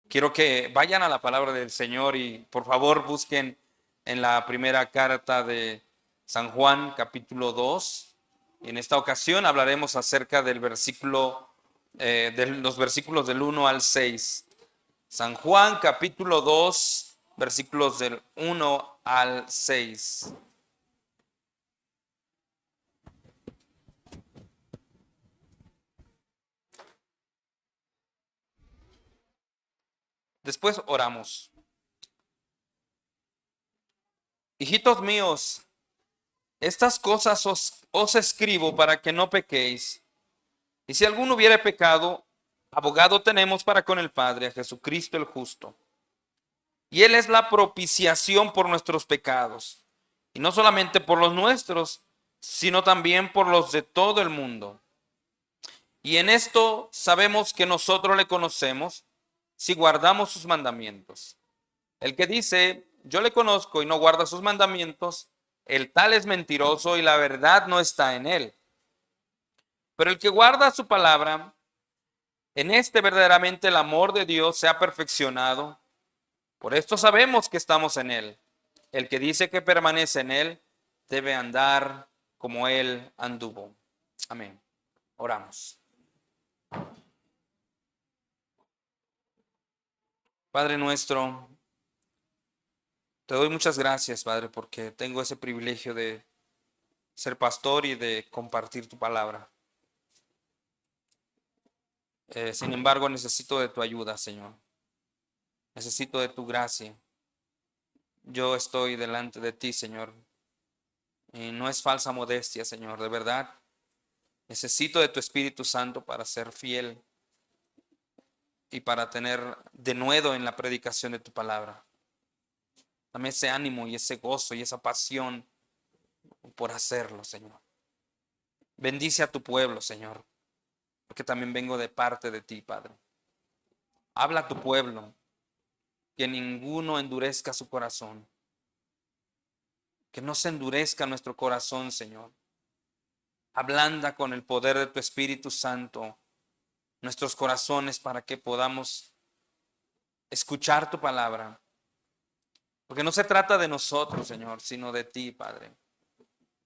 Quiero que vayan a la palabra del Señor y por favor busquen en la primera carta de San Juan, capítulo 2. Y en esta ocasión hablaremos acerca del versículo, de los versículos del 1 al 6. San Juan, capítulo 2, versículos del 1 al 6. Después oramos. Hijitos míos, estas cosas os escribo para que no pequéis. Y si alguno hubiere pecado, abogado tenemos para con el Padre, a Jesucristo el justo. Y Él es la propiciación por nuestros pecados. Y no solamente por los nuestros, sino también por los de todo el mundo. Y en esto sabemos que nosotros le conocemos si guardamos sus mandamientos. El que dice, yo le conozco y no guarda sus mandamientos, el tal es mentiroso y la verdad no está en él. Pero el que guarda su palabra, en este verdaderamente el amor de Dios se ha perfeccionado. Por esto sabemos que estamos en él. El que dice que permanece en él debe andar como él anduvo. Amén. Oramos. Padre nuestro, te doy muchas gracias, Padre, porque tengo ese privilegio de ser pastor y de compartir tu palabra. Sin embargo, necesito de tu ayuda, Señor. Necesito de tu gracia. Yo estoy delante de ti, Señor. Y no es falsa modestia, Señor, de verdad. Necesito de tu Espíritu Santo para ser fiel y para tener denuedo en la predicación de tu palabra. Dame ese ánimo y ese gozo y esa pasión por hacerlo, Señor. Bendice a tu pueblo, Señor, porque también vengo de parte de ti, Padre. Habla a tu pueblo, que ninguno endurezca su corazón. Que no se endurezca nuestro corazón, Señor. Ablanda con el poder de tu Espíritu Santo nuestros corazones para que podamos escuchar tu palabra. Porque no se trata de nosotros, Señor, sino de ti, Padre.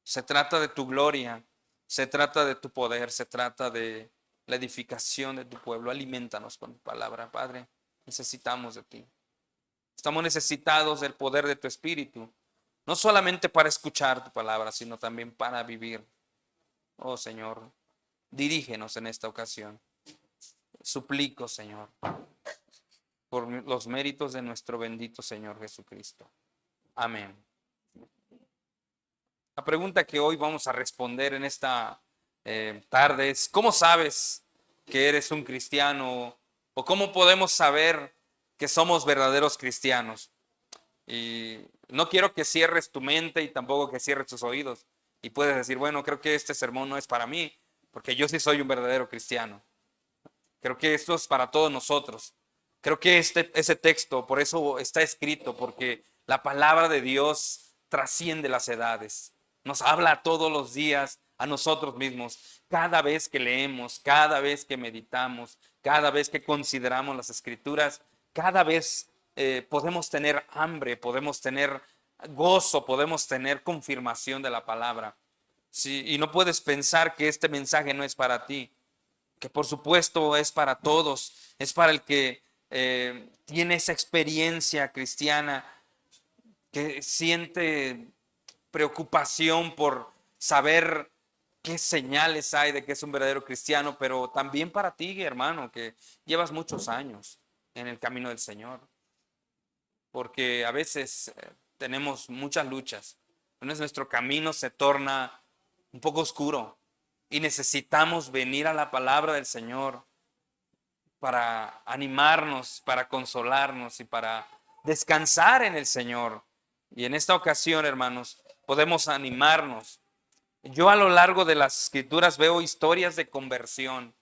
Se trata de tu gloria, se trata de tu poder, se trata de la edificación de tu pueblo. Aliméntanos con tu palabra, Padre. Necesitamos de ti. Estamos necesitados del poder de tu Espíritu, no solamente para escuchar tu palabra, sino también para vivir. Oh Señor, dirígenos en esta ocasión. Suplico, Señor, por los méritos de nuestro bendito Señor Jesucristo. Amén. La pregunta que hoy vamos a responder en esta tarde es, ¿cómo sabes que eres un cristiano? ¿O cómo podemos saber que somos verdaderos cristianos? Y no quiero que cierres tu mente y tampoco que cierres tus oídos. Y puedes decir, bueno, creo que este sermón no es para mí, porque yo sí soy un verdadero cristiano. Creo que esto es para todos nosotros. Creo que ese texto, por eso está escrito, porque la palabra de Dios trasciende las edades. Nos habla todos los días a nosotros mismos. Cada vez que leemos, cada vez que meditamos, cada vez que consideramos las escrituras, cada vez podemos tener hambre, podemos tener gozo, podemos tener confirmación de la palabra. Sí, y no puedes pensar que este mensaje no es para ti, que por supuesto es para todos, es para el que tiene esa experiencia cristiana, que siente preocupación por saber qué señales hay de que es un verdadero cristiano, pero también para ti, hermano, que llevas muchos años en el camino del Señor, porque a veces tenemos muchas luchas, entonces nuestro camino se torna un poco oscuro y necesitamos venir a la palabra del Señor para animarnos, para consolarnos y para descansar en el Señor. Y en esta ocasión, hermanos, podemos animarnos. Yo a lo largo de las escrituras veo historias de conversión,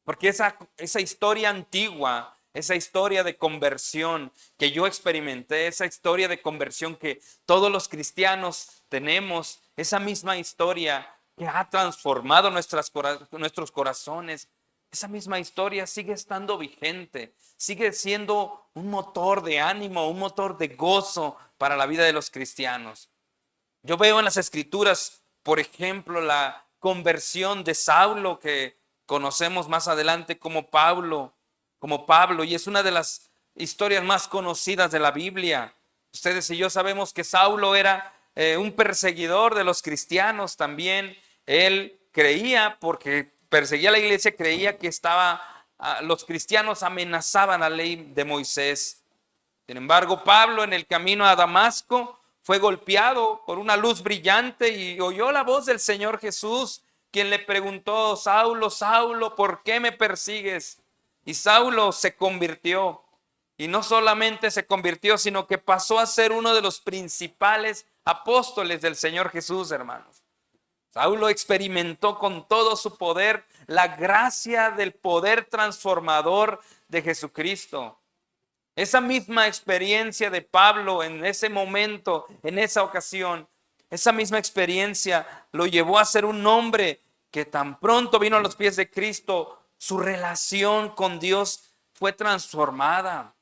porque esa historia antigua, esa historia de conversión que yo experimenté, esa historia de conversión que todos los cristianos tenemos, esa misma historia que ha transformado nuestros corazones, esa misma historia sigue estando vigente, sigue siendo un motor de ánimo, un motor de gozo para la vida de los cristianos. Yo veo en las Escrituras, por ejemplo, la conversión de Saulo, que conocemos más adelante como Pablo, y es una de las historias más conocidas de la Biblia. Ustedes y yo sabemos que Saulo era un perseguidor de los cristianos también. Él creía, porque perseguía a la iglesia, creía que los cristianos amenazaban la ley de Moisés. Sin embargo, Pablo en el camino a Damasco fue golpeado por una luz brillante y oyó la voz del Señor Jesús, quien le preguntó: Saulo, Saulo, ¿por qué me persigues? Y Saulo se convirtió. Y no solamente se convirtió, sino que pasó a ser uno de los principales apóstoles del Señor Jesús, hermanos. Saulo experimentó con todo su poder la gracia del poder transformador de Jesucristo. Esa misma experiencia de Pablo en ese momento, en esa ocasión, esa misma experiencia lo llevó a ser un hombre que tan pronto vino a los pies de Cristo, su relación con Dios fue transformada.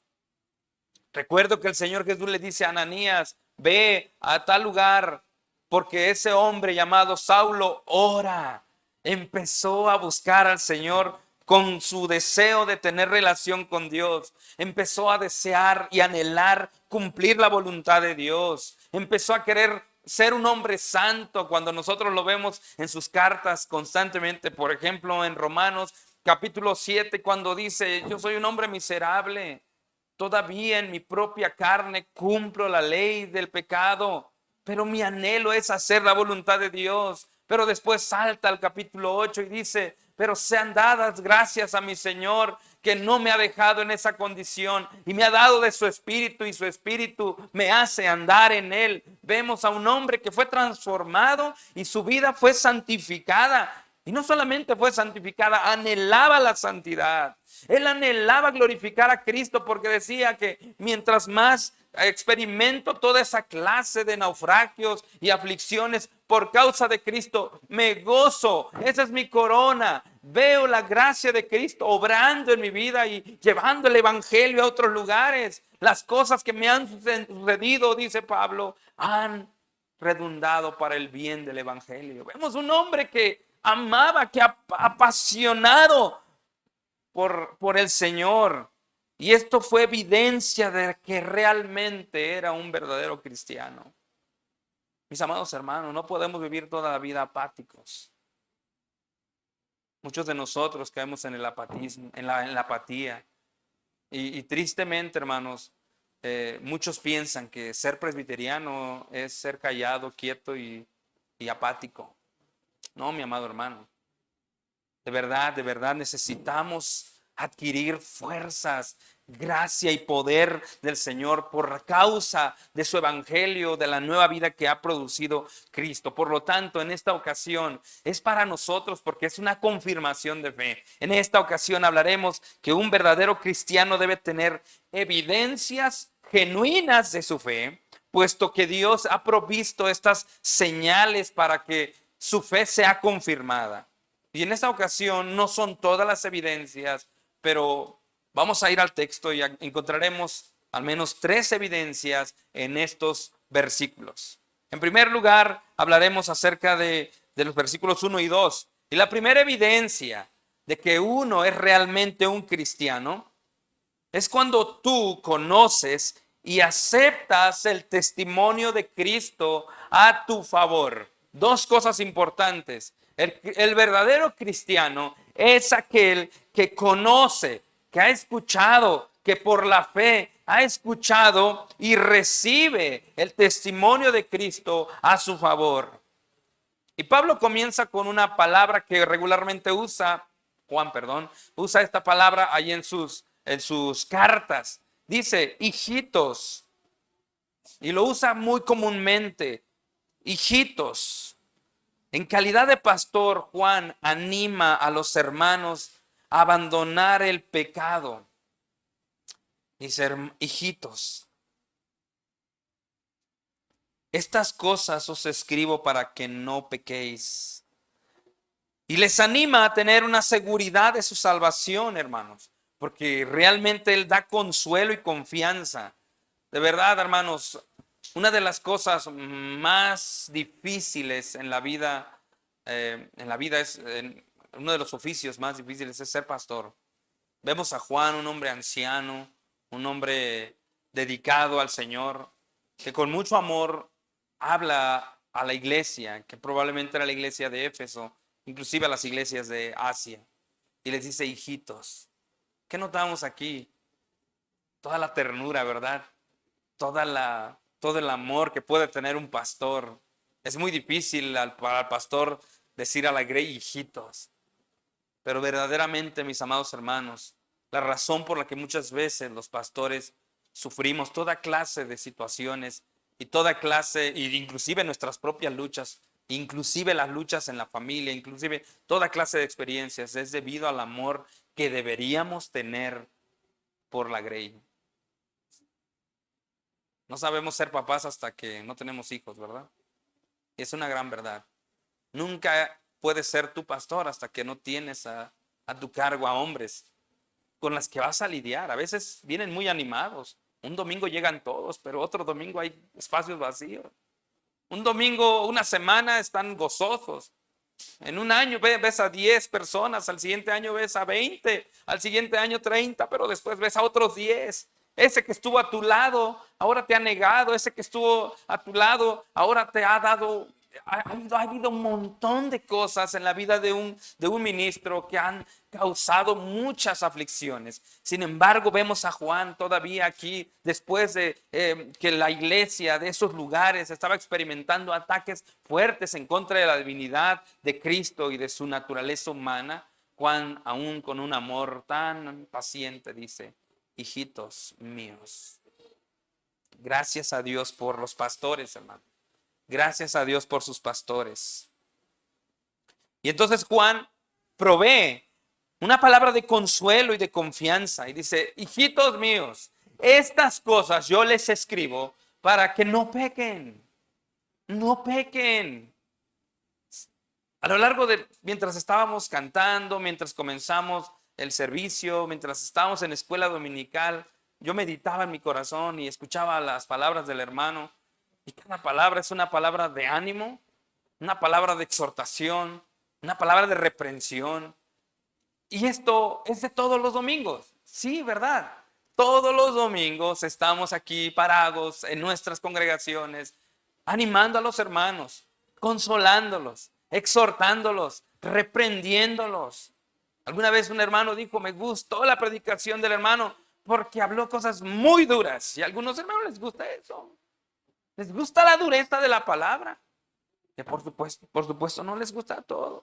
Recuerdo que el Señor Jesús le dice a Ananías: ve a tal lugar, porque ese hombre llamado Saulo ora. Empezó a buscar al Señor con su deseo de tener relación con Dios. Empezó a desear y anhelar cumplir la voluntad de Dios. Empezó a querer ser un hombre santo, cuando nosotros lo vemos en sus cartas constantemente. Por ejemplo, en Romanos capítulo 7, cuando dice: yo soy un hombre miserable. Todavía en mi propia carne cumplo la ley del pecado, pero mi anhelo es hacer la voluntad de Dios. Pero después salta al capítulo 8 y dice: pero sean dadas gracias a mi Señor, que no me ha dejado en esa condición y me ha dado de su espíritu, y su espíritu me hace andar en él. Vemos a un hombre que fue transformado y su vida fue santificada. Y no solamente fue santificada, anhelaba la santidad. Él anhelaba glorificar a Cristo, porque decía que mientras más experimento toda esa clase de naufragios y aflicciones por causa de Cristo, me gozo. Esa es mi corona. Veo la gracia de Cristo obrando en mi vida y llevando el evangelio a otros lugares. Las cosas que me han sucedido, dice Pablo, han redundado para el bien del evangelio. Vemos un hombre que amaba, que apasionado por el Señor. Y esto fue evidencia de que realmente era un verdadero cristiano. Mis amados hermanos, no podemos vivir toda la vida apáticos. Muchos de nosotros caemos en el apatismo, en la apatía. Y tristemente, hermanos, muchos piensan que ser presbiteriano es ser callado, quieto y apático. No, mi amado hermano. De verdad necesitamos adquirir fuerzas, gracia y poder del Señor por causa de su evangelio, de la nueva vida que ha producido Cristo. Por lo tanto, en esta ocasión es para nosotros, porque es una confirmación de fe. En esta ocasión hablaremos que un verdadero cristiano debe tener evidencias genuinas de su fe, puesto que Dios ha provisto estas señales para que su fe sea confirmada. Y en esta ocasión no son todas las evidencias, pero vamos a ir al texto y encontraremos al menos 3 evidencias en estos versículos. En primer lugar, hablaremos acerca de los versículos 1 y 2. Y la primera evidencia de que uno es realmente un cristiano es cuando tú conoces y aceptas el testimonio de Cristo a tu favor. 2 cosas importantes. El verdadero cristiano es aquel que conoce, que ha escuchado, que por la fe ha escuchado y recibe el testimonio de Cristo a su favor. Y Pablo comienza con una palabra que regularmente usa esta palabra ahí en sus cartas. Dice hijitos, y lo usa muy comúnmente, hijitos. En calidad de pastor, Juan anima a los hermanos a abandonar el pecado y ser hijitos. Estas cosas os escribo para que no pequéis. Y les anima a tener una seguridad de su salvación, hermanos, porque realmente Él da consuelo y confianza. De verdad, hermanos, una de las cosas más difíciles en la vida uno de los oficios más difíciles es ser pastor. Vemos a Juan, un hombre anciano, un hombre dedicado al Señor, que con mucho amor habla a la iglesia, que probablemente era la iglesia de Éfeso, inclusive a las iglesias de Asia, y les dice: hijitos. ¿Qué notamos aquí? Toda la ternura, ¿verdad? Todo el amor que puede tener un pastor. Es muy difícil para el pastor decir a la grey hijitos. Pero verdaderamente, mis amados hermanos, la razón por la que muchas veces los pastores sufrimos toda clase de situaciones y toda clase, inclusive nuestras propias luchas, inclusive las luchas en la familia, inclusive toda clase de experiencias, es debido al amor que deberíamos tener por la grey. No sabemos ser papás hasta que no tenemos hijos, ¿verdad? Y es una gran verdad. Nunca puedes ser tu pastor hasta que no tienes a tu cargo a hombres con las que vas a lidiar. A veces vienen muy animados. Un domingo llegan todos, pero otro domingo hay espacios vacíos. Un domingo, una semana están gozosos. En un año ves a 10 personas, al siguiente año ves a 20, al siguiente año 30, pero después ves a otros 10. Ese que estuvo a tu lado, ahora te ha negado. Ese que estuvo a tu lado, ahora te ha dado. Ha habido un montón de cosas en la vida de un ministro que han causado muchas aflicciones. Sin embargo, vemos a Juan todavía aquí, después de que la iglesia de esos lugares estaba experimentando ataques fuertes en contra de la divinidad de Cristo y de su naturaleza humana. Juan, aún con un amor tan paciente, dice: hijitos míos. Gracias a Dios por los pastores, hermano. Gracias a Dios por sus pastores. Y entonces Juan provee una palabra de consuelo y de confianza y dice: hijitos míos, estas cosas yo les escribo para que no pequen. No pequen. A lo largo de, mientras estábamos cantando, mientras comenzamos el servicio, mientras estábamos en la escuela dominical, yo meditaba en mi corazón y escuchaba las palabras del hermano. Y cada palabra es una palabra de ánimo, una palabra de exhortación, una palabra de reprensión. Y esto es de todos los domingos. Sí, ¿verdad? Todos los domingos estamos aquí parados en nuestras congregaciones, animando a los hermanos, consolándolos, exhortándolos, reprendiéndolos. Alguna vez un hermano dijo: me gustó la predicación del hermano porque habló cosas muy duras. Y a algunos hermanos les gusta eso. Les gusta la dureza de la palabra. Que por supuesto no les gusta todo.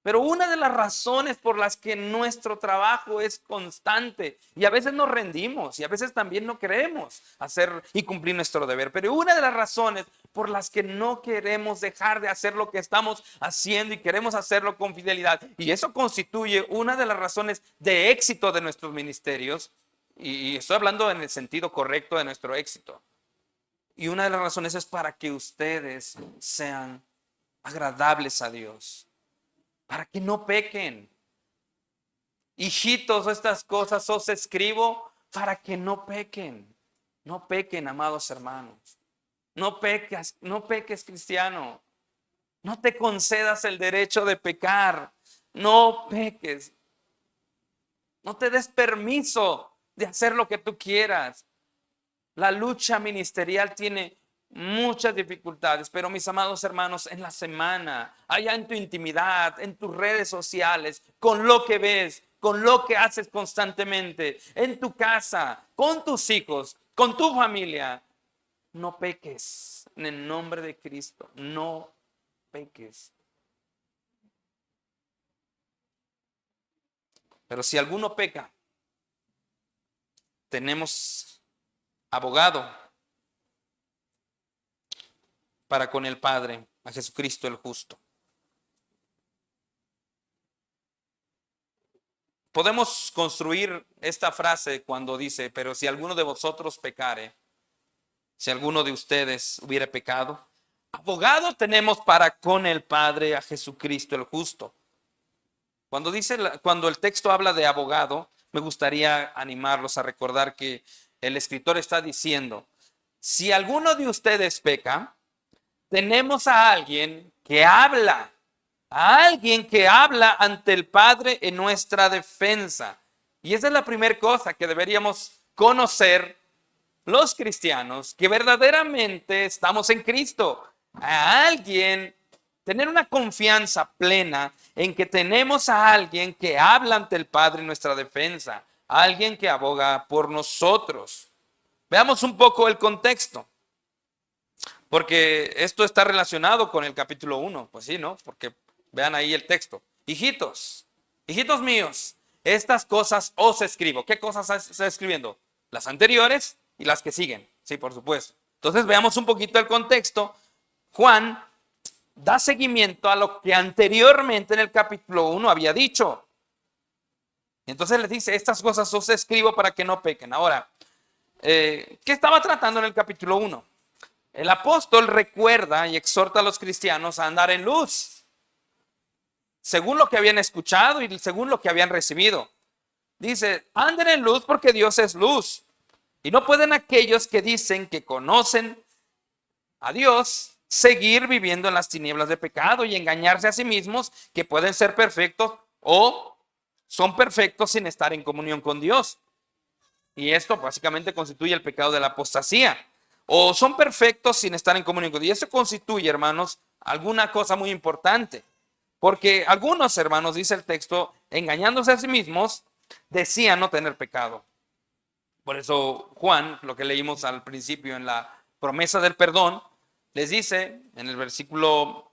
Pero una de las razones por las que nuestro trabajo es constante, y a veces nos rendimos, y a veces también no queremos hacer y cumplir nuestro deber, pero una de las razones por las que no queremos dejar de hacer lo que estamos haciendo y queremos hacerlo con fidelidad, y eso constituye una de las razones de éxito de nuestros ministerios, y estoy hablando en el sentido correcto de nuestro éxito, y una de las razones es para que ustedes sean agradables a Dios, para que no pequen. Hijitos, estas cosas os escribo para que no pequen. No pequen, amados hermanos. No peques, cristiano. No te concedas el derecho de pecar. No peques. No te des permiso de hacer lo que tú quieras. La lucha ministerial tiene muchas dificultades, pero mis amados hermanos, en la semana, allá en tu intimidad, en tus redes sociales, con lo que ves, con lo que haces constantemente, en tu casa, con tus hijos, con tu familia, no peques. En el nombre de Cristo, no peques. Pero si alguno peca, tenemos abogado para con el Padre, a Jesucristo el justo. Podemos construir esta frase cuando dice: pero si alguno de vosotros pecare, si alguno de ustedes hubiere pecado, abogado tenemos para con el Padre, a Jesucristo el justo. Cuando el texto habla de abogado, me gustaría animarlos a recordar que el escritor está diciendo, si alguno de ustedes peca, tenemos a alguien que habla, ante el Padre en nuestra defensa. Y esa es la primera cosa que deberíamos conocer los cristianos, que verdaderamente estamos en Cristo. A alguien, tener una confianza plena en que tenemos a alguien que habla ante el Padre en nuestra defensa, alguien que aboga por nosotros. Veamos un poco el contexto, porque esto está relacionado con el capítulo 1, pues sí, ¿no? Porque vean ahí el texto. Hijitos míos, estas cosas os escribo. ¿Qué cosas está escribiendo? Las anteriores y las que siguen, sí, por supuesto. Entonces veamos un poquito el contexto. Juan da seguimiento a lo que anteriormente en el capítulo 1 había dicho. Entonces les dice, estas cosas os escribo para que no pequen. Ahora, ¿qué estaba tratando en el capítulo 1? El apóstol recuerda y exhorta a los cristianos a andar en luz, según lo que habían escuchado y según lo que habían recibido. Dice, anden en luz porque Dios es luz. Y no pueden aquellos que dicen que conocen a Dios seguir viviendo en las tinieblas de pecado y engañarse a sí mismos, que pueden ser perfectos o son perfectos sin estar en comunión con Dios. Y esto básicamente constituye el pecado de la apostasía. O son perfectos sin estar en comunión con Dios. Y eso constituye, hermanos, alguna cosa muy importante. Porque algunos hermanos, dice el texto, engañándose a sí mismos, decían no tener pecado. Por eso Juan, lo que leímos al principio en la promesa del perdón, les dice en el versículo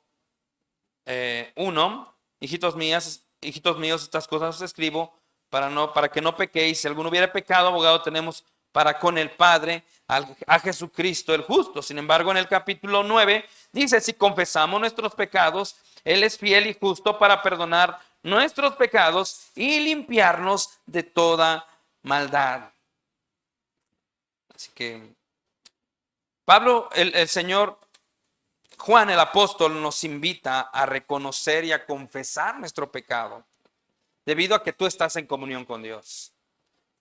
1, hijitos míos, estas cosas os escribo para que no pequéis. Si alguno hubiera pecado, abogado tenemos para con el Padre, a Jesucristo el justo. Sin embargo, en el capítulo 9 dice, si confesamos nuestros pecados, Él es fiel y justo para perdonar nuestros pecados y limpiarnos de toda maldad. Así que Pablo, el Señor, Juan el apóstol nos invita a reconocer y a confesar nuestro pecado, debido a que tú estás en comunión con Dios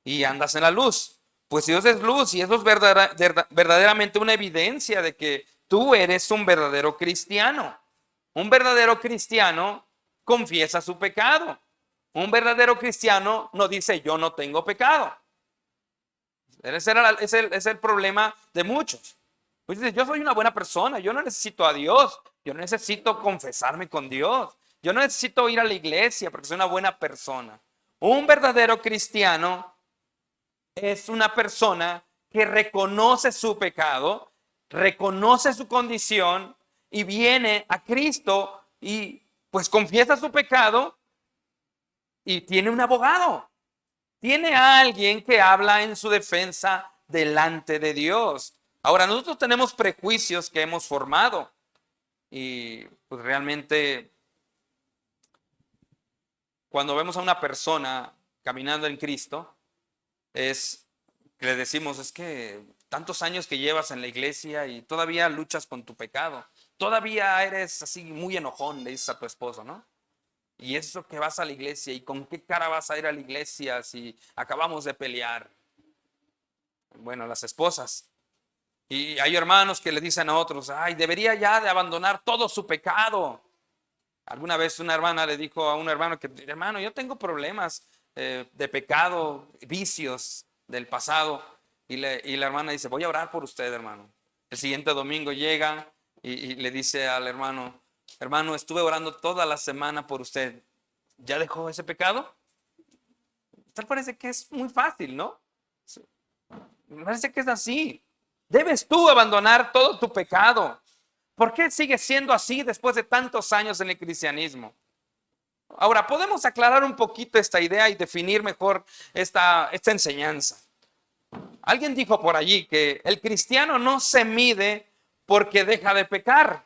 y andas en la luz. Pues Dios es luz y eso es verdaderamente una evidencia de que tú eres un verdadero cristiano. Un verdadero cristiano confiesa su pecado. Un verdadero cristiano no dice yo no tengo pecado. Ese es el problema de muchos. Pues dice, yo soy una buena persona, yo no necesito a Dios, yo no necesito confesarme con Dios, yo no necesito ir a la iglesia porque soy una buena persona. Un verdadero cristiano es una persona que reconoce su pecado, reconoce su condición y viene a Cristo y pues confiesa su pecado y tiene un abogado. Tiene a alguien que habla en su defensa delante de Dios. Ahora, nosotros tenemos prejuicios que hemos formado y pues realmente cuando vemos a una persona caminando en Cristo, es que le decimos, es que tantos años que llevas en la iglesia y todavía luchas con tu pecado, todavía eres así muy enojón, le dices a tu esposo, ¿no? Y eso que vas a la iglesia, ¿y con qué cara vas a ir a la iglesia si acabamos de pelear? Bueno, las esposas. Y hay hermanos que le dicen a otros, ay, debería ya de abandonar todo su pecado. Alguna vez una hermana le dijo a un hermano que, hermano, yo tengo problemas de pecado, vicios del pasado. Y la hermana dice, voy a orar por usted, hermano. El siguiente domingo llega y le dice al hermano, hermano, estuve orando toda la semana por usted. ¿Ya dejó ese pecado? Tal parece que es muy fácil, ¿no? Me parece que es así. Debes tú abandonar todo tu pecado. ¿Por qué sigue siendo así después de tantos años en el cristianismo? Ahora, podemos aclarar un poquito esta idea y definir mejor esta enseñanza. Alguien dijo por allí que el cristiano no se mide porque deja de pecar,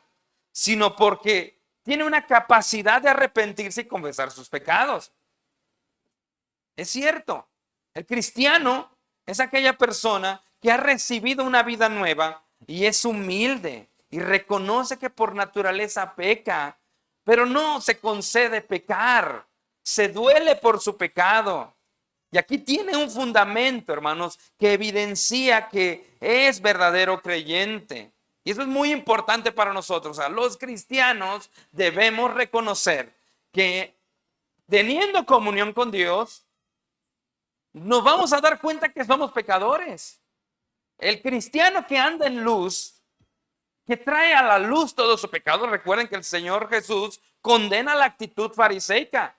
sino porque tiene una capacidad de arrepentirse y confesar sus pecados. Es cierto, el cristiano es aquella persona que ha recibido una vida nueva y es humilde y reconoce que por naturaleza peca, pero no se concede pecar, se duele por su pecado. Y aquí tiene un fundamento, hermanos, que evidencia que es verdadero creyente. Y eso es muy importante para nosotros. O sea, los cristianos debemos reconocer que teniendo comunión con Dios, nos vamos a dar cuenta que somos pecadores. El cristiano que anda en luz, que trae a la luz todo su pecado. Recuerden que el Señor Jesús condena la actitud fariseica,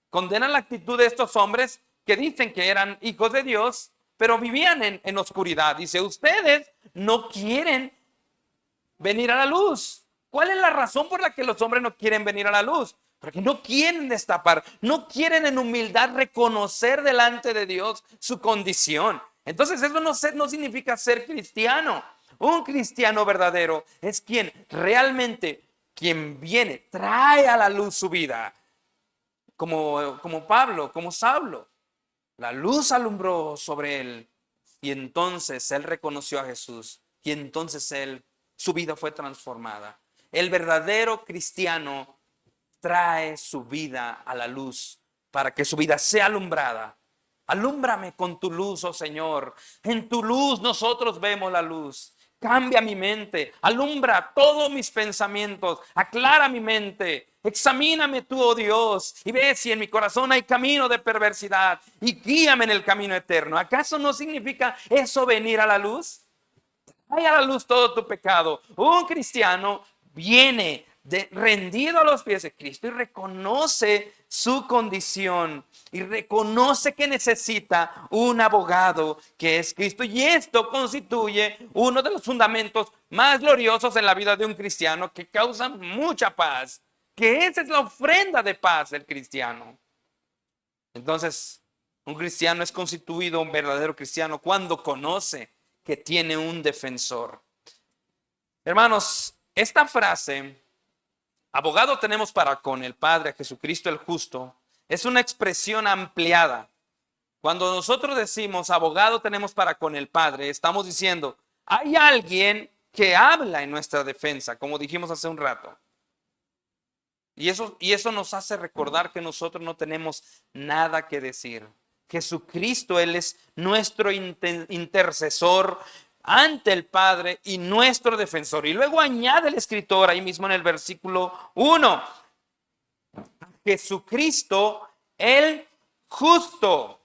condena la actitud de estos hombres que dicen que eran hijos de Dios, pero vivían en oscuridad. Dice, ustedes no quieren venir a la luz. ¿Cuál es la razón por la que los hombres no quieren venir a la luz? Porque no quieren destapar, no quieren en humildad reconocer delante de Dios su condición. Entonces eso no significa ser cristiano. Un cristiano verdadero es quien realmente, quien viene, trae a la luz su vida. Como Pablo, como Saulo. La luz alumbró sobre él y entonces él reconoció a Jesús y entonces su vida fue transformada. El verdadero cristiano trae su vida a la luz para que su vida sea alumbrada. Alúmbrame con tu luz, oh Señor. En tu luz nosotros vemos la luz. Cambia mi mente, alumbra todos mis pensamientos, aclara mi mente. Examíname tú, oh Dios, y ve si en mi corazón hay camino de perversidad y guíame en el camino eterno. ¿Acaso no significa eso venir a la luz? Trae a la luz todo tu pecado. Un cristiano viene rendido a los pies de Cristo y reconoce su condición y reconoce que necesita un abogado que es Cristo. Y esto constituye uno de los fundamentos más gloriosos en la vida de un cristiano, que causan mucha paz, que esa es la ofrenda de paz del cristiano. Entonces, un cristiano es constituido un verdadero cristiano cuando conoce que tiene un defensor. Hermanos, esta frase, abogado tenemos para con el Padre, Jesucristo el justo, es una expresión ampliada. Cuando nosotros decimos abogado tenemos para con el Padre, estamos diciendo, hay alguien que habla en nuestra defensa, como dijimos hace un rato. Y eso nos hace recordar que nosotros no tenemos nada que decir. Jesucristo, Él es nuestro intercesor ante el Padre y nuestro defensor. Y luego añade el escritor ahí mismo en el versículo 1, Jesucristo el justo.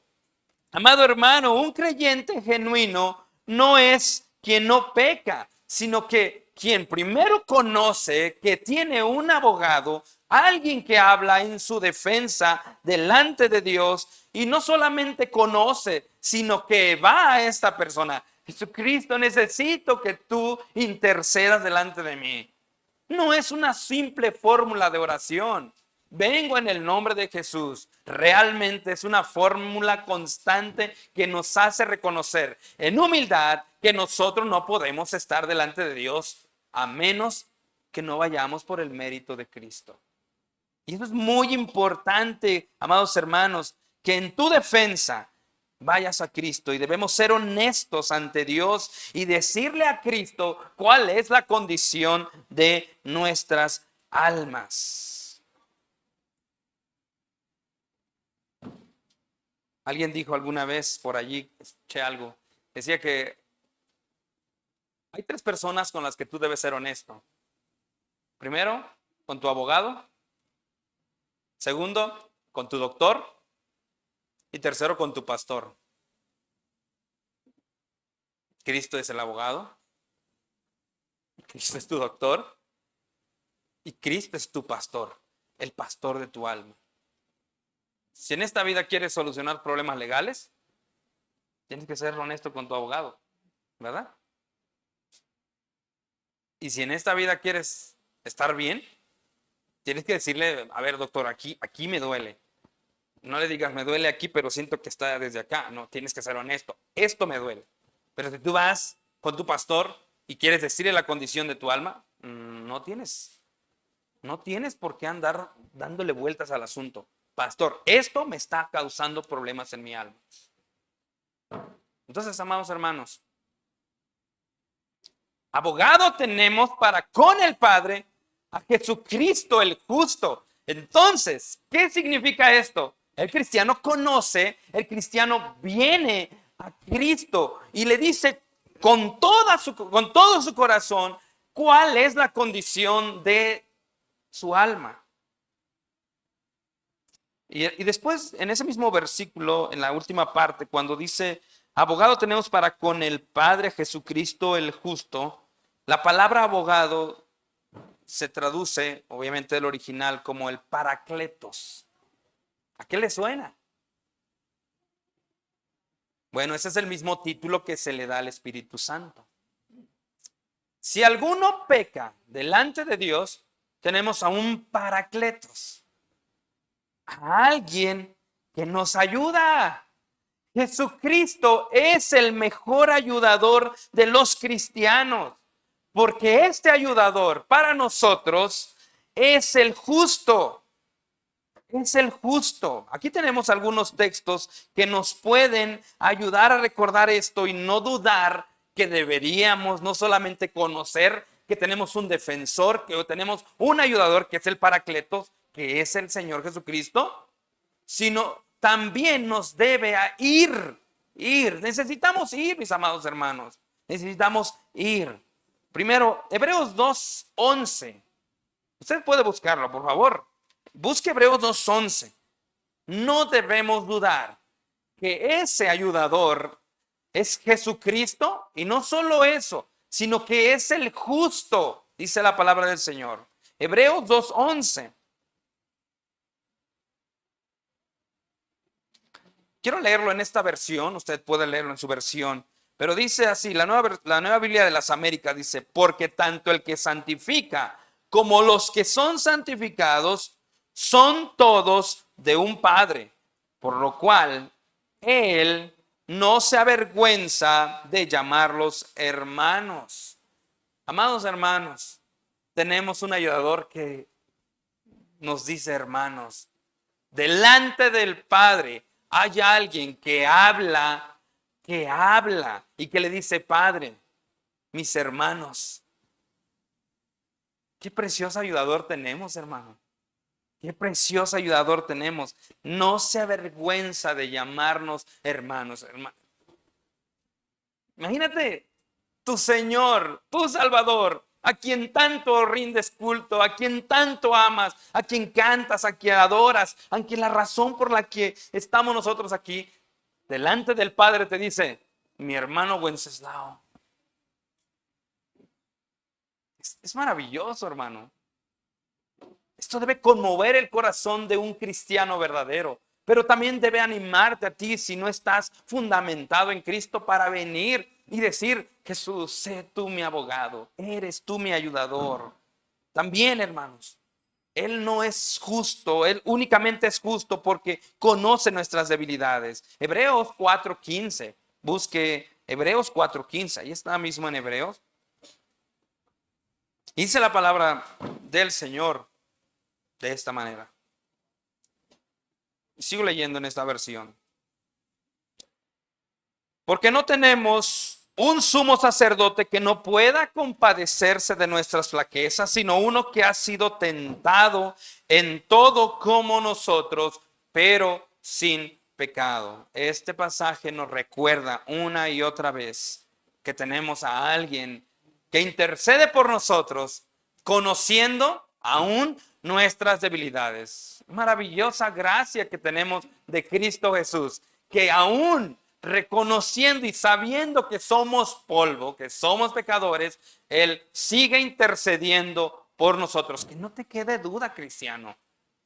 Amado hermano, un creyente genuino no es quien no peca, sino que quien primero conoce que tiene un abogado, alguien que habla en su defensa delante de Dios, y no solamente conoce, sino que va a esta persona. Jesucristo, necesito que tú intercedas delante de mí. No es una simple fórmula de oración. Vengo en el nombre de Jesús. Realmente es una fórmula constante que nos hace reconocer en humildad que nosotros no podemos estar delante de Dios a menos que no vayamos por el mérito de Cristo. Y eso es muy importante, amados hermanos, que en tu defensa vayas a Cristo, y debemos ser honestos ante Dios y decirle a Cristo cuál es la condición de nuestras almas. Alguien dijo alguna vez por allí, escuché algo, decía que hay 3 personas con las que tú debes ser honesto. Primero, con tu abogado. Segundo, con tu doctor. Y tercero, con tu pastor. Cristo es el abogado. Cristo es tu doctor. Y Cristo es tu pastor, el pastor de tu alma. Si en esta vida quieres solucionar problemas legales, tienes que ser honesto con tu abogado, ¿verdad? Y si en esta vida quieres estar bien, tienes que decirle, a ver, doctor, aquí me duele. No le digas, me duele aquí, pero siento que está desde acá. No, tienes que ser honesto. Esto me duele. Pero si tú vas con tu pastor y quieres decirle la condición de tu alma, no tienes por qué andar dándole vueltas al asunto. Pastor, esto me está causando problemas en mi alma. Entonces, amados hermanos, abogado tenemos para con el Padre a Jesucristo el justo. Entonces, ¿qué significa esto? El cristiano conoce, el cristiano viene a Cristo y le dice con todo su corazón cuál es la condición de su alma. Y después, en ese mismo versículo, en la última parte, cuando dice, abogado tenemos para con el Padre Jesucristo el justo, la palabra abogado se traduce, obviamente del original, como el paracletos. ¿A qué le suena? Bueno, ese es el mismo título que se le da al Espíritu Santo. Si alguno peca delante de Dios, tenemos a un paracletos, a alguien que nos ayuda. Jesucristo es el mejor ayudador de los cristianos, porque este ayudador para nosotros es el justo. Es el justo. Aquí tenemos algunos textos que nos pueden ayudar a recordar esto y no dudar que deberíamos no solamente conocer que tenemos un defensor, que tenemos un ayudador que es el Paracletos, que es el Señor Jesucristo, sino también nos debe a ir. Necesitamos ir, mis amados hermanos. Necesitamos ir. Primero, Hebreos 2:11. Usted puede buscarlo, por favor. Busque Hebreos 2:11. No debemos dudar que ese ayudador es Jesucristo, y no solo eso, sino que es el justo, dice la palabra del Señor. Hebreos 2:11. Quiero leerlo en esta versión, usted puede leerlo en su versión, pero dice así, la nueva Biblia de las Américas dice, porque tanto el que santifica como los que son santificados son todos de un Padre, por lo cual Él no se avergüenza de llamarlos hermanos. Amados hermanos, tenemos un ayudador que nos dice hermanos. Delante del Padre hay alguien que habla y que le dice, Padre, mis hermanos. Qué precioso ayudador tenemos, hermano. Qué precioso ayudador tenemos. No se avergüenza de llamarnos hermanos. Imagínate, tu Señor, tu Salvador, a quien tanto rindes culto, a quien tanto amas, a quien cantas, a quien adoras, a quien la razón por la que estamos nosotros aquí, delante del Padre te dice, mi hermano Wenceslao. Es maravilloso, hermano. Esto debe conmover el corazón de un cristiano verdadero, pero también debe animarte a ti si no estás fundamentado en Cristo para venir y decir, Jesús, sé tú mi abogado, eres tú mi ayudador. También, hermanos, Él no es justo, Él únicamente es justo porque conoce nuestras debilidades. Hebreos 4:15, busque Hebreos 4:15, ahí está mismo en Hebreos. Dice la palabra del Señor de esta manera. Sigo leyendo en esta versión. Porque no tenemos un sumo sacerdote que no pueda compadecerse de nuestras flaquezas, sino uno que ha sido tentado en todo como nosotros, pero sin pecado. Este pasaje nos recuerda una y otra vez que tenemos a alguien que intercede por nosotros, conociendo aún nuestras debilidades. Maravillosa gracia que tenemos de Cristo Jesús, que aún reconociendo y sabiendo que somos polvo, que somos pecadores, Él sigue intercediendo por nosotros. Que no te quede duda, cristiano.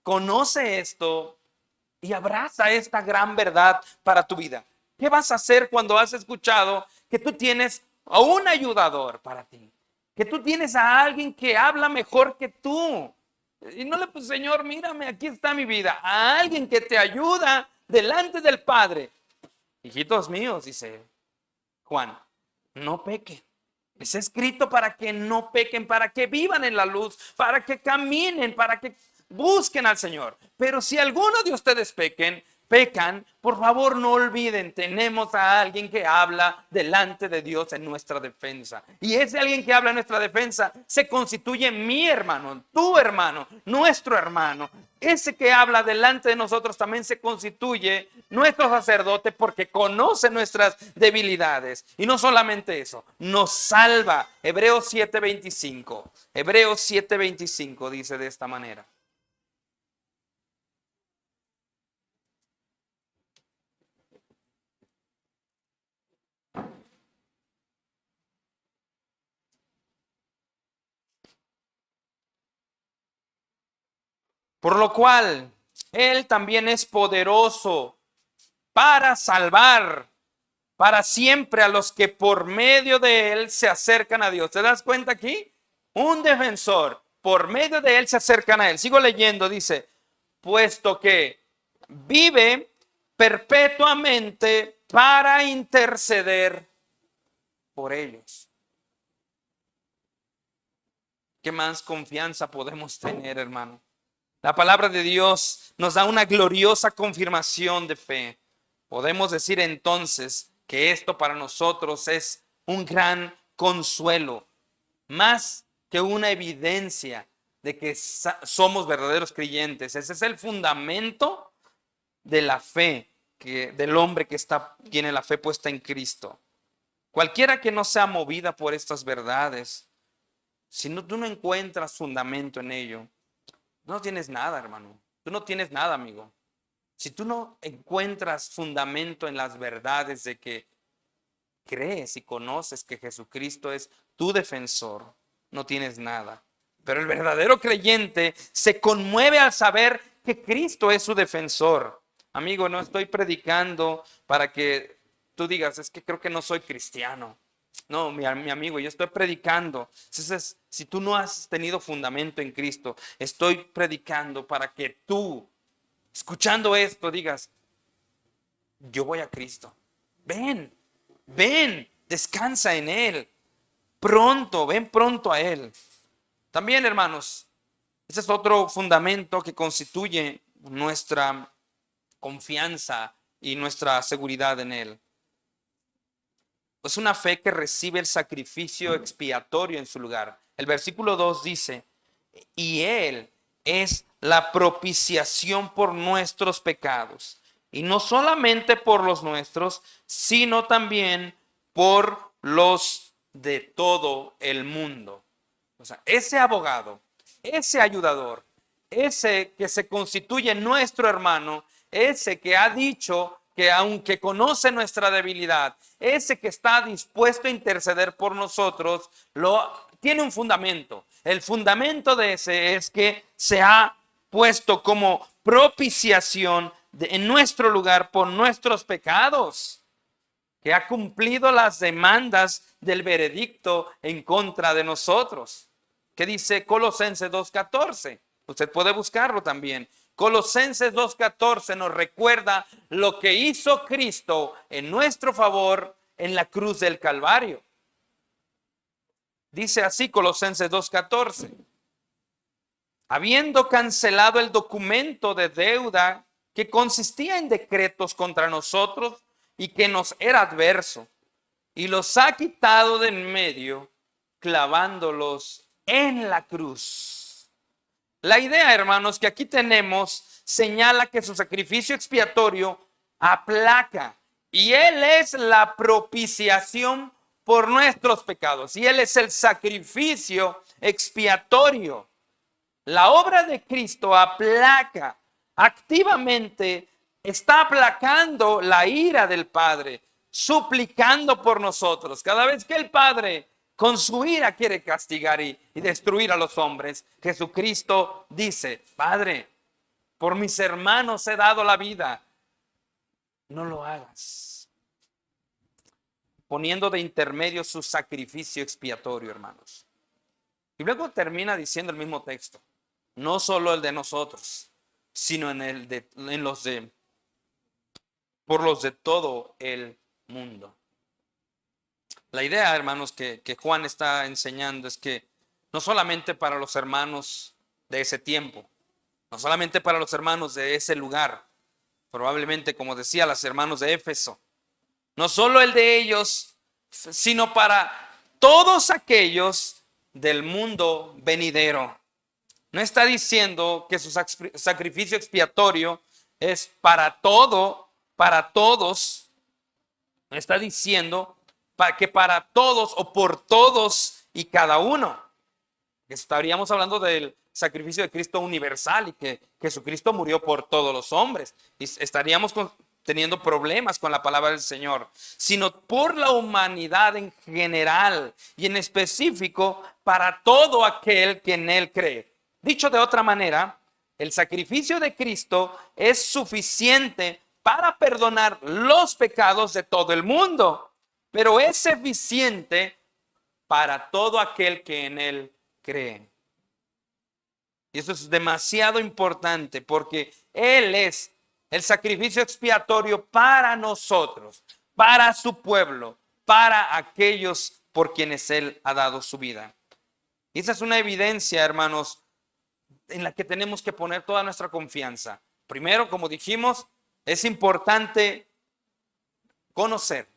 Conoce esto y abraza esta gran verdad para tu vida. ¿Qué vas a hacer cuando has escuchado que tú tienes a un ayudador para ti? Que tú tienes a alguien que habla mejor que tú. Y no le pues, Señor, mírame, aquí está mi vida. A alguien que te ayuda delante del Padre. Hijitos míos, dice Juan, no pequen. Es escrito para que no pequen, para que vivan en la luz, para que caminen, para que busquen al Señor. Pero si alguno de ustedes pequen, pecan, por favor no olviden, tenemos a alguien que habla delante de Dios en nuestra defensa. Y ese alguien que habla en nuestra defensa se constituye mi hermano, tu hermano, nuestro hermano. Ese que habla delante de nosotros también se constituye nuestro sacerdote porque conoce nuestras debilidades. Y no solamente eso, nos salva. Hebreos 7:25. Hebreos 7:25 dice de esta manera. Por lo cual, Él también es poderoso para salvar para siempre a los que por medio de Él se acercan a Dios. ¿Te das cuenta aquí? Un defensor, por medio de Él se acercan a Él. Sigo leyendo, dice, puesto que vive perpetuamente para interceder por ellos. ¿Qué más confianza podemos tener, hermano? La palabra de Dios nos da una gloriosa confirmación de fe. Podemos decir entonces que esto para nosotros es un gran consuelo, más que una evidencia de que somos verdaderos creyentes. Ese es el fundamento de la fe del hombre que tiene la fe puesta en Cristo. Cualquiera que no sea movida por estas verdades, si tú no encuentras fundamento en ello, no tienes nada, hermano. Tú no tienes nada, amigo. Si tú no encuentras fundamento en las verdades de que crees y conoces que Jesucristo es tu defensor, no tienes nada. Pero el verdadero creyente se conmueve al saber que Cristo es su defensor. Amigo, no estoy predicando para que tú digas, es que creo que no soy cristiano. No, mi amigo, yo estoy predicando. Entonces, si tú no has tenido fundamento en Cristo, estoy predicando para que tú, escuchando esto, digas, yo voy a Cristo. Ven, descansa en Él. Ven pronto a Él. También, hermanos, ese es otro fundamento que constituye nuestra confianza y nuestra seguridad en Él. Es una fe que recibe el sacrificio expiatorio en su lugar. El versículo 2 dice, y Él es la propiciación por nuestros pecados. Y no solamente por los nuestros, sino también por los de todo el mundo. O sea, ese abogado, ese ayudador, ese que se constituye nuestro hermano, ese que ha dicho que aunque conoce nuestra debilidad, ese que está dispuesto a interceder por nosotros, tiene un fundamento. El fundamento de ese es que se ha puesto como propiciación en nuestro lugar por nuestros pecados, que ha cumplido las demandas del veredicto en contra de nosotros. ¿Qué dice Colosenses 2:14? Usted puede buscarlo también. Colosenses 2:14 nos recuerda lo que hizo Cristo en nuestro favor en la cruz del Calvario. Dice así Colosenses 2:14. Habiendo cancelado el documento de deuda que consistía en decretos contra nosotros y que nos era adverso, y los ha quitado de en medio, clavándolos en la cruz. La idea, hermanos, que aquí tenemos señala que su sacrificio expiatorio aplaca, y Él es la propiciación por nuestros pecados, y Él es el sacrificio expiatorio. La obra de Cristo aplaca, activamente está aplacando la ira del Padre, suplicando por nosotros. Cada vez que el Padre con su ira quiere castigar y destruir a los hombres, Jesucristo dice, Padre, por mis hermanos he dado la vida, no lo hagas. Poniendo de intermedio su sacrificio expiatorio, hermanos. Y luego termina diciendo el mismo texto, no solo el de nosotros, sino por los de todo el mundo. La idea, hermanos, que Juan está enseñando es que no solamente para los hermanos de ese tiempo, no solamente para los hermanos de ese lugar, probablemente como decía los hermanos de Éfeso, no solo el de ellos, sino para todos aquellos del mundo venidero. No está diciendo que su sacrificio expiatorio es para todo, para todos. No está diciendo que para todos o por todos y cada uno. Estaríamos hablando del sacrificio de Cristo universal y que Jesucristo murió por todos los hombres. Y estaríamos teniendo problemas con la palabra del Señor, sino por la humanidad en general y en específico para todo aquel que en Él cree. Dicho de otra manera, el sacrificio de Cristo es suficiente para perdonar los pecados de todo el mundo, pero es eficiente para todo aquel que en Él cree. Y eso es demasiado importante porque Él es el sacrificio expiatorio para nosotros, para su pueblo, para aquellos por quienes Él ha dado su vida. Y esa es una evidencia, hermanos, en la que tenemos que poner toda nuestra confianza. Primero, como dijimos, es importante conocer,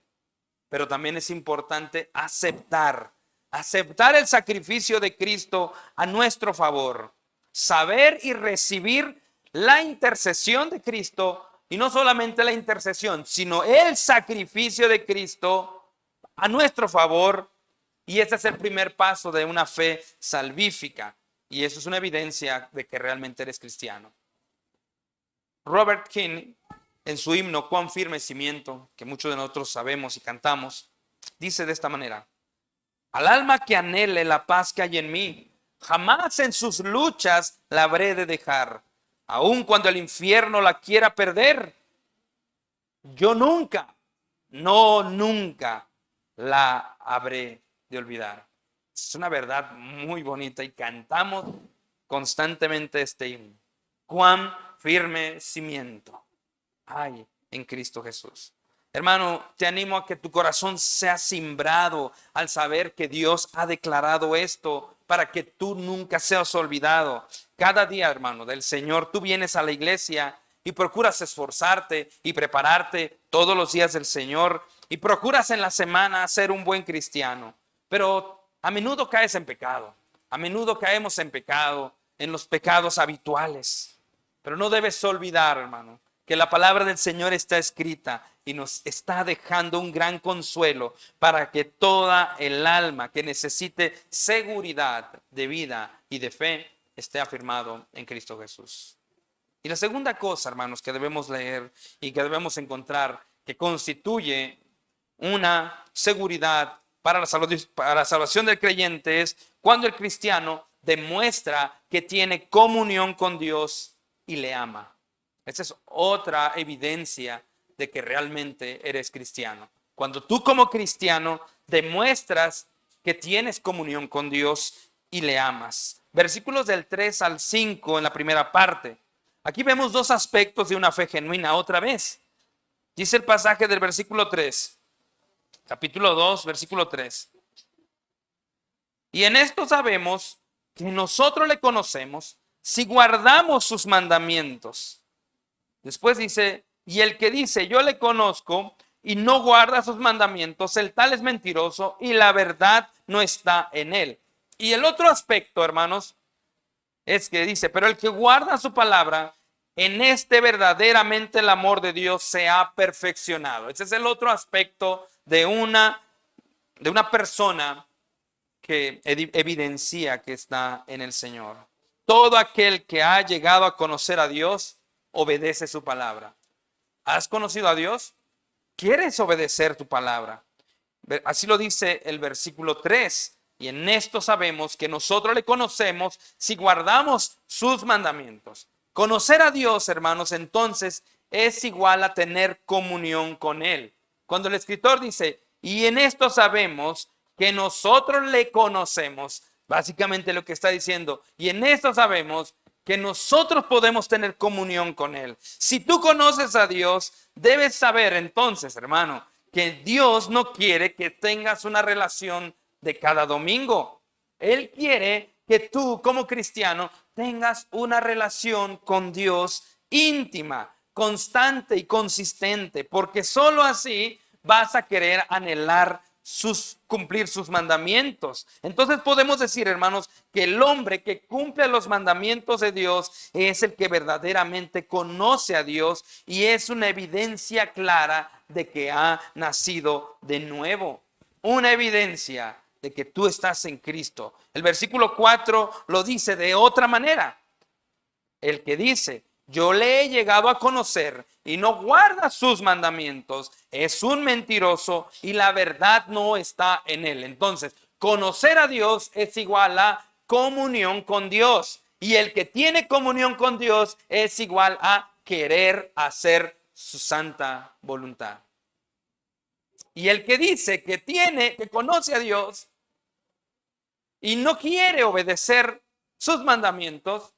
pero también es importante aceptar el sacrificio de Cristo a nuestro favor, saber y recibir la intercesión de Cristo, y no solamente la intercesión, sino el sacrificio de Cristo a nuestro favor, y ese es el primer paso de una fe salvífica, y eso es una evidencia de que realmente eres cristiano. Robert King, en su himno Cuán firme cimiento, que muchos de nosotros sabemos y cantamos, dice de esta manera: al alma que anhele la paz que hay en mí, jamás en sus luchas la habré de dejar. Aun cuando el infierno la quiera perder, yo nunca, nunca la habré de olvidar. Es una verdad muy bonita y cantamos constantemente este himno. Cuán firme cimiento hay en Cristo Jesús. Hermano, te animo a que tu corazón sea cimbrado al saber que Dios ha declarado esto para que tú nunca seas olvidado. Cada día, hermano, del Señor, tú vienes a la iglesia y procuras esforzarte y prepararte todos los días del Señor y procuras en la semana ser un buen cristiano. Pero a menudo caes en pecado, a menudo caemos en pecado, en los pecados habituales. Pero no debes olvidar, hermano, que la palabra del Señor está escrita y nos está dejando un gran consuelo para que toda el alma que necesite seguridad de vida y de fe esté afirmado en Cristo Jesús. Y la segunda cosa, hermanos, que debemos leer y que debemos encontrar que constituye una seguridad para la salvación del creyente es cuando el cristiano demuestra que tiene comunión con Dios y le ama. Esa es otra evidencia de que realmente eres cristiano. Cuando tú como cristiano demuestras que tienes comunión con Dios y le amas. Versículos del 3 al 5 en la primera parte. Aquí vemos dos aspectos de una fe genuina otra vez. Dice el pasaje del versículo 3, capítulo 2, versículo 3. Y en esto sabemos que nosotros le conocemos si guardamos sus mandamientos. Después dice, y el que dice yo le conozco y no guarda sus mandamientos, el tal es mentiroso y la verdad no está en él. Y el otro aspecto, hermanos, es que dice, pero el que guarda su palabra, en este verdaderamente el amor de Dios se ha perfeccionado. Ese es el otro aspecto de una persona que evidencia que está en el Señor. Todo aquel que ha llegado a conocer a Dios obedece su palabra. ¿Has conocido a Dios? ¿Quieres obedecer tu palabra? Así lo dice el versículo 3. Y en esto sabemos que nosotros le conocemos si guardamos sus mandamientos. Conocer a Dios, hermanos, entonces es igual a tener comunión con Él. Cuando el escritor dice, y en esto sabemos que nosotros le conocemos, básicamente lo que está diciendo, y en esto sabemos que nosotros podemos tener comunión con Él. Si tú conoces a Dios, debes saber entonces, hermano, que Dios no quiere que tengas una relación de cada domingo. Él quiere que tú como cristiano tengas una relación con Dios íntima, constante y consistente, porque solo así vas a querer anhelar cumplir sus mandamientos. Entonces podemos decir, hermanos, que el hombre que cumple los mandamientos de Dios es el que verdaderamente conoce a Dios y es una evidencia clara de que ha nacido de nuevo. Una evidencia de que tú estás en Cristo. El versículo 4 lo dice de otra manera. El que dice, yo le he llegado a conocer y no guarda sus mandamientos, es un mentiroso y la verdad no está en él. Entonces, conocer a Dios es igual a comunión con Dios. Y el que tiene comunión con Dios es igual a querer hacer su santa voluntad. Y el que dice que conoce a Dios y no quiere obedecer sus mandamientos,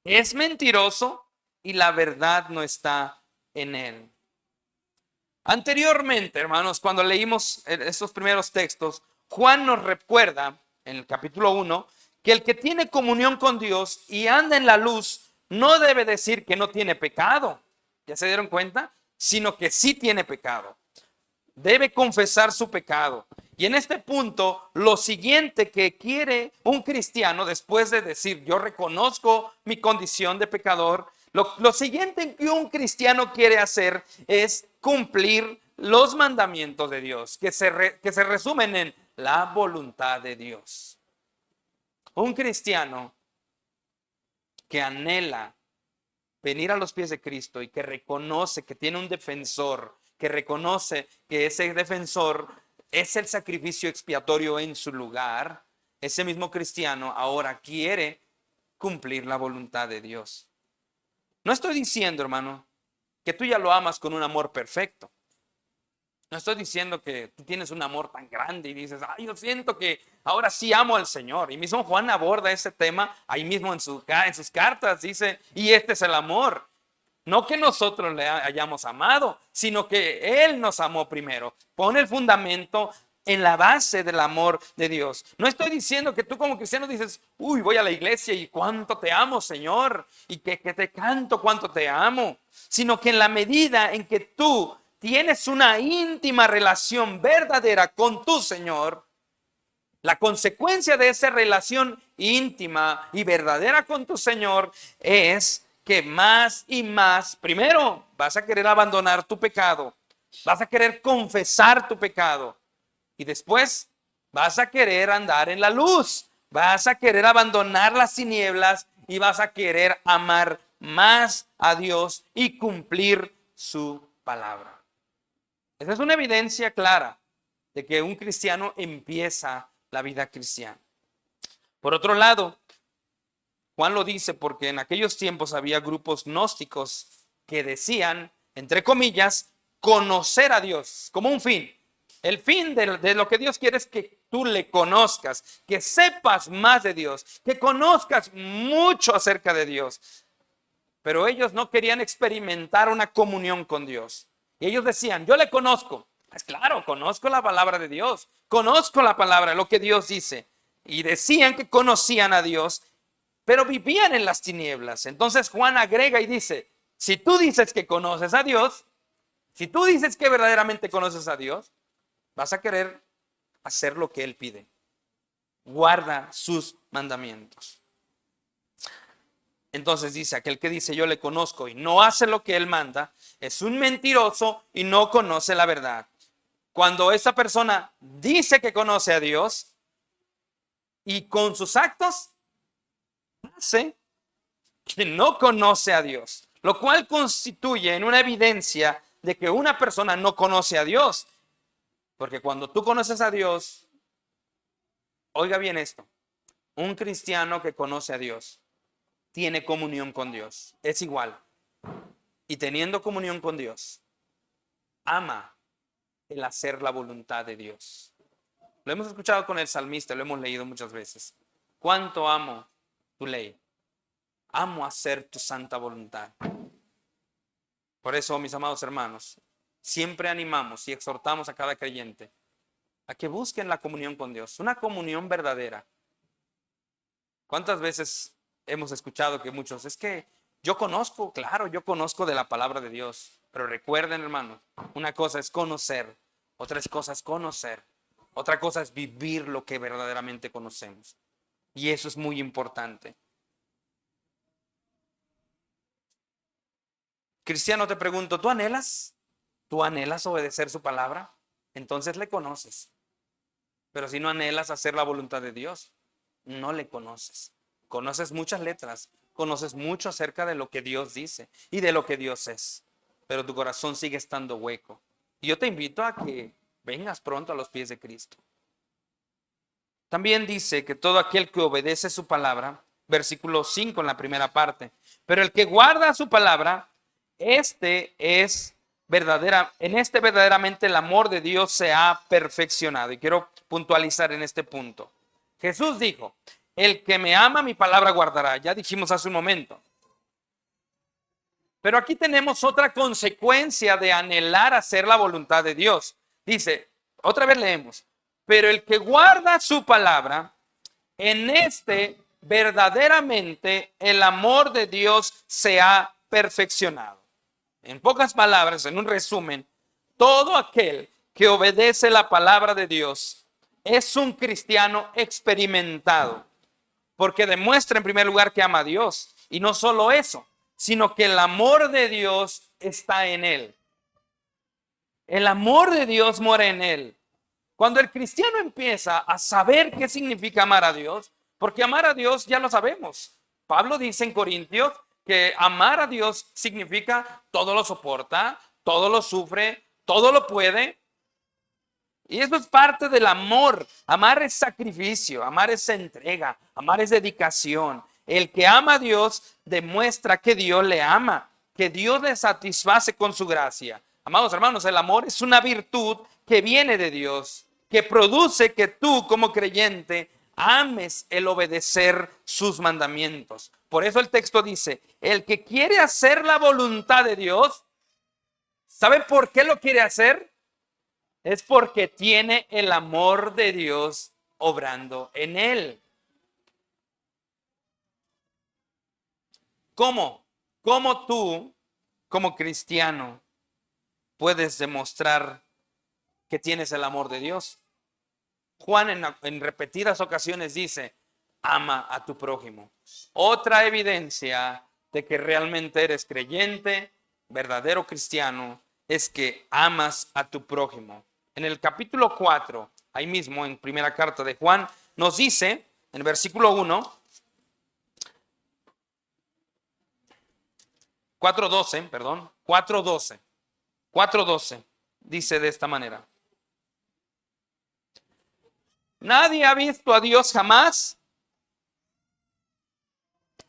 es mentiroso y la verdad no está en él. Anteriormente, hermanos, cuando leímos estos primeros textos, Juan nos recuerda en el capítulo 1 que el que tiene comunión con Dios y anda en la luz no debe decir que no tiene pecado. ¿Ya se dieron cuenta? Sino que sí tiene pecado. Debe confesar su pecado. Y en este punto, lo siguiente que quiere un cristiano, después de decir, yo reconozco mi condición de pecador, lo siguiente que un cristiano quiere hacer es cumplir los mandamientos de Dios, que se resumen en la voluntad de Dios. Un cristiano que anhela venir a los pies de Cristo y que reconoce que tiene un defensor, que reconoce que ese defensor es el sacrificio expiatorio en su lugar, ese mismo cristiano ahora quiere cumplir la voluntad de Dios. No estoy diciendo, hermano, que tú ya lo amas con un amor perfecto. No estoy diciendo que tú tienes un amor tan grande y dices, ay, yo siento que ahora sí amo al Señor. Y mismo Juan aborda ese tema ahí mismo en sus cartas, dice, y este es el amor. No que nosotros le hayamos amado, sino que Él nos amó primero. Pone el fundamento en la base del amor de Dios. No estoy diciendo que tú como cristiano dices, uy, voy a la iglesia y cuánto te amo, Señor, y que te canto cuánto te amo, sino que en la medida en que tú tienes una íntima relación verdadera con tu Señor, la consecuencia de esa relación íntima y verdadera con tu Señor es que más y más, primero vas a querer abandonar tu pecado, vas a querer confesar tu pecado y después vas a querer andar en la luz, vas a querer abandonar las tinieblas y vas a querer amar más a Dios y cumplir su palabra. Esa es una evidencia clara de que un cristiano empieza la vida cristiana. Por otro lado, Juan lo dice porque en aquellos tiempos había grupos gnósticos que decían, entre comillas, conocer a Dios como un fin. El fin de lo que Dios quiere es que tú le conozcas, que sepas más de Dios, que conozcas mucho acerca de Dios. Pero ellos no querían experimentar una comunión con Dios. Y ellos decían, yo le conozco. Pues claro, conozco la palabra de Dios, conozco la palabra, lo que Dios dice. Y decían que conocían a Dios, pero vivían en las tinieblas. Entonces Juan agrega y dice, si tú dices que conoces a Dios, si tú dices que verdaderamente conoces a Dios, vas a querer hacer lo que Él pide. Guarda sus mandamientos. Entonces dice, aquel que dice yo le conozco y no hace lo que Él manda, es un mentiroso y no conoce la verdad. Cuando esa persona dice que conoce a Dios y con sus actos hace que no conoce a Dios, lo cual constituye en una evidencia de que una persona no conoce a Dios. Porque cuando tú conoces a Dios, oiga bien esto, un cristiano que conoce a Dios tiene comunión con Dios, es igual. Y teniendo comunión con Dios, ama el hacer la voluntad de Dios. Lo hemos escuchado con el salmista, lo hemos leído muchas veces. ¿Cuánto amo tu ley? Amo hacer tu santa voluntad. Por eso, mis amados hermanos, siempre animamos y exhortamos a cada creyente a que busquen la comunión con Dios, una comunión verdadera. ¿Cuántas veces hemos escuchado que muchos, es que Yo conozco, claro, yo conozco de la palabra de Dios, pero recuerden, hermanos, una cosa es conocer, otra cosa es conocer, otra cosa es vivir lo que verdaderamente conocemos. Y eso es muy importante. Cristiano, te pregunto, ¿tú anhelas? ¿Tú anhelas obedecer su palabra? Entonces le conoces. Pero si no anhelas hacer la voluntad de Dios, no le conoces. Conoces muchas letras, conoces mucho acerca de lo que Dios dice y de lo que Dios es, pero tu corazón sigue estando hueco. Y yo te invito a que vengas pronto a los pies de Cristo. También dice que todo aquel que obedece su palabra, versículo 5 en la primera parte, pero el que guarda su palabra, este es en este verdaderamente el amor de Dios se ha perfeccionado. Y quiero puntualizar en este punto. Jesús dijo, el que me ama mi palabra guardará. Ya dijimos hace un momento. Pero aquí tenemos otra consecuencia de anhelar hacer la voluntad de Dios. Dice, otra vez leemos, pero el que guarda su palabra, en este verdaderamente el amor de Dios se ha perfeccionado. En pocas palabras, en un resumen, todo aquel que obedece la palabra de Dios es un cristiano experimentado, porque demuestra en primer lugar que ama a Dios. Y no solo eso, sino que el amor de Dios está en él. El amor de Dios mora en él. Cuando el cristiano empieza a saber qué significa amar a Dios, porque amar a Dios ya lo sabemos. Pablo dice en Corintios que amar a Dios significa todo lo soporta, todo lo sufre, todo lo puede. Y eso es parte del amor. Amar es sacrificio, amar es entrega, amar es dedicación. El que ama a Dios demuestra que Dios le ama, que Dios le satisface con su gracia. Amados hermanos, el amor es una virtud que viene de Dios, que produce que tú como creyente ames el obedecer sus mandamientos. Por eso el texto dice, el que quiere hacer la voluntad de Dios, ¿sabe por qué lo quiere hacer? Es porque tiene el amor de Dios obrando en él. ¿Cómo? ¿Cómo tú, como cristiano, puedes demostrar que tienes el amor de Dios? Juan en repetidas ocasiones dice, ama a tu prójimo. Otra evidencia de que realmente eres creyente, verdadero cristiano, es que amas a tu prójimo. En el capítulo 4, ahí mismo en primera carta de Juan, nos dice, en el versículo 1, 4:12, dice de esta manera. Nadie ha visto a Dios jamás.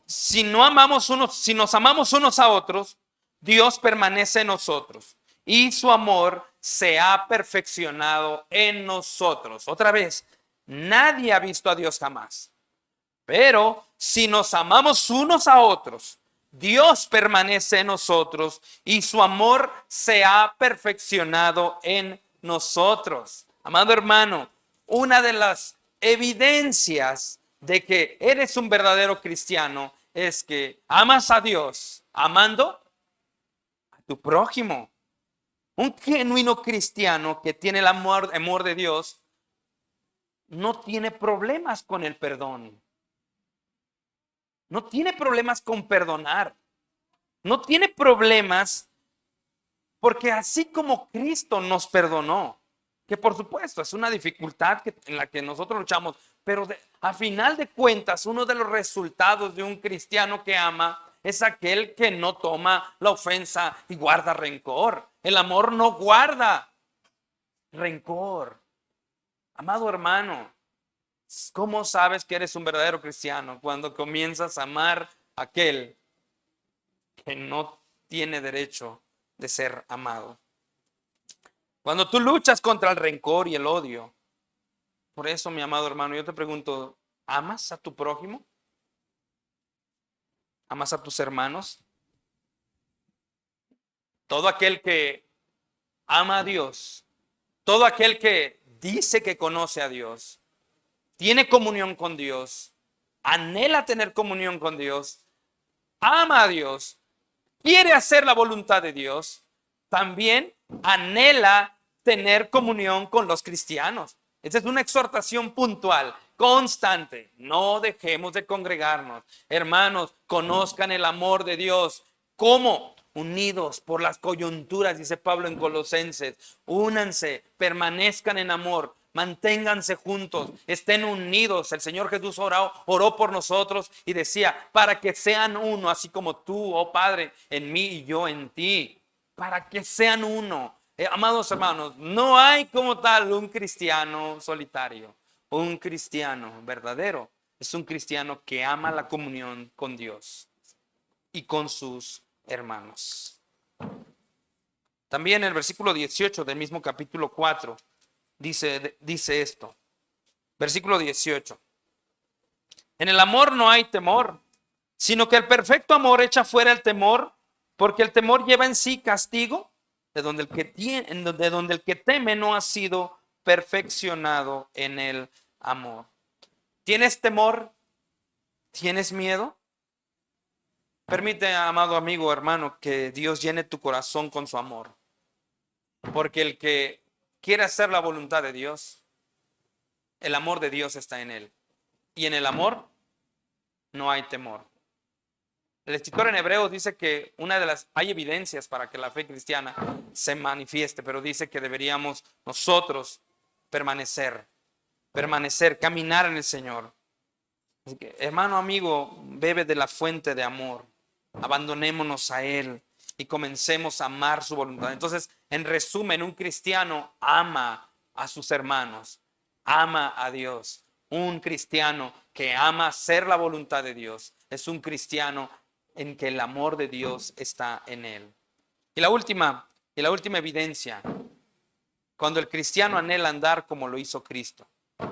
Si nos amamos unos a otros, Dios permanece en nosotros y su amor se ha perfeccionado en nosotros. Otra vez, nadie ha visto a Dios jamás. Pero si nos amamos unos a otros, Dios permanece en nosotros y su amor se ha perfeccionado en nosotros. Amado hermano, una de las evidencias de que eres un verdadero cristiano es que amas a Dios amando a tu prójimo. Un genuino cristiano que tiene el amor de Dios no tiene problemas con el perdón. No tiene problemas con perdonar. No tiene problemas porque así como Cristo nos perdonó, que por supuesto es una dificultad en la que nosotros luchamos, pero a final de cuentas uno de los resultados de un cristiano que ama es aquel que no toma la ofensa y guarda rencor. El amor no guarda rencor. Amado hermano, ¿cómo sabes que eres un verdadero cristiano? Cuando comienzas a amar a aquel que no tiene derecho de ser amado. Cuando tú luchas contra el rencor y el odio. Por eso, mi amado hermano, yo te pregunto, ¿amas a tu prójimo? ¿Amas a tus hermanos? Todo aquel que ama a Dios, todo aquel que dice que conoce a Dios, tiene comunión con Dios, anhela tener comunión con Dios, ama a Dios, quiere hacer la voluntad de Dios, también anhela tener comunión con los cristianos. Esa es una exhortación puntual, constante. No dejemos de congregarnos. Hermanos, conozcan el amor de Dios. ¿Cómo? Unidos por las coyunturas, dice Pablo en Colosenses. Únanse, permanezcan en amor, manténganse juntos, estén unidos. El Señor Jesús oró por nosotros y decía, para que sean uno, así como tú, oh Padre, en mí y yo en ti. Para que sean uno. Amados hermanos, no hay como tal un cristiano solitario. Un cristiano verdadero es un cristiano que ama la comunión con Dios y con sus hermanos. También el versículo 18 del mismo capítulo 4 dice esto. Versículo 18. En el amor no hay temor, sino que el perfecto amor echa fuera el temor, porque el temor lleva en sí castigo, de donde el que teme no ha sido perfeccionado en el amor. ¿Tienes temor? ¿Tienes miedo? Permite, amado amigo, hermano, que Dios llene tu corazón con su amor. Porque el que quiere hacer la voluntad de Dios, el amor de Dios está en él. Y en el amor no hay temor. El escritor en Hebreos dice que hay evidencias para que la fe cristiana se manifieste, pero dice que deberíamos nosotros permanecer, caminar en el Señor. Así que, hermano, amigo, bebe de la fuente de amor. Abandonémonos a Él y comencemos a amar su voluntad. Entonces, en resumen, un cristiano ama a sus hermanos, ama a Dios. Un cristiano que ama hacer la voluntad de Dios es un cristiano en que el amor de Dios está en él. Y la última evidencia, cuando el cristiano anhela andar como lo hizo Cristo.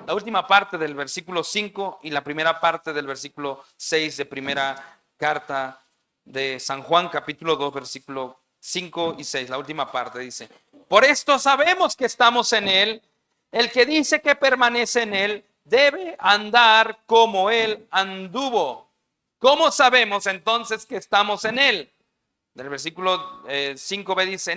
La última parte del versículo 5 y la primera parte del versículo 6 de primera carta de San Juan, capítulo 2, versículo 5 y 6. La última parte dice: por esto sabemos que estamos en Él. El que dice que permanece en Él debe andar como Él anduvo. ¿Cómo sabemos entonces que estamos en Él? Del versículo 5b dice: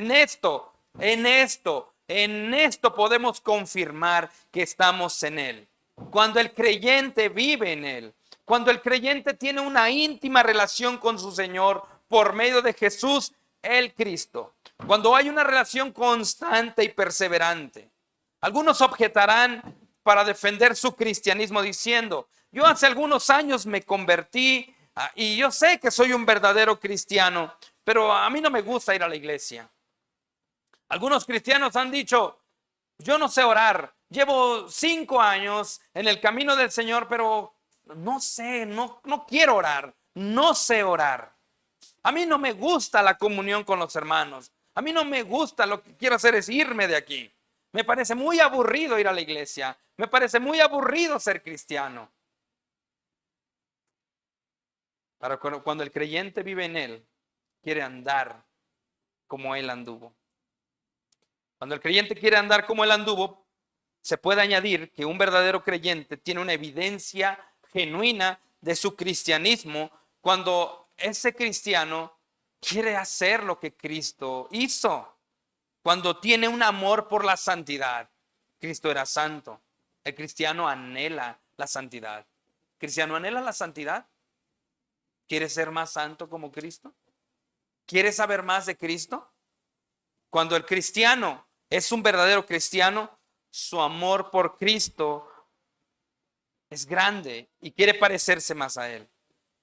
en esto podemos confirmar que estamos en Él. Cuando el creyente vive en Él, cuando el creyente tiene una íntima relación con su Señor por medio de Jesús, el Cristo. Cuando hay una relación constante y perseverante. Algunos objetarán para defender su cristianismo diciendo: yo hace algunos años me convertí y yo sé que soy un verdadero cristiano, pero a mí no me gusta ir a la iglesia. Algunos cristianos han dicho: yo no sé orar, llevo 5 años en el camino del Señor, pero no sé, no quiero orar, no sé orar. A mí no me gusta la comunión con los hermanos. A mí no me gusta, lo que quiero hacer es irme de aquí. Me parece muy aburrido ir a la iglesia. Me parece muy aburrido ser cristiano. Pero cuando el creyente vive en Él, quiere andar como Él anduvo. Cuando el creyente quiere andar como Él anduvo, se puede añadir que un verdadero creyente tiene una evidencia genuina de su cristianismo cuando ese cristiano quiere hacer lo que Cristo hizo. Cuando tiene un amor por la santidad. Cristo era santo. El cristiano anhela la santidad. ¿El cristiano anhela la santidad? ¿Quiere ser más santo como Cristo? ¿Quiere saber más de Cristo? Cuando el cristiano es un verdadero cristiano, su amor por Cristo es grande y quiere parecerse más a Él.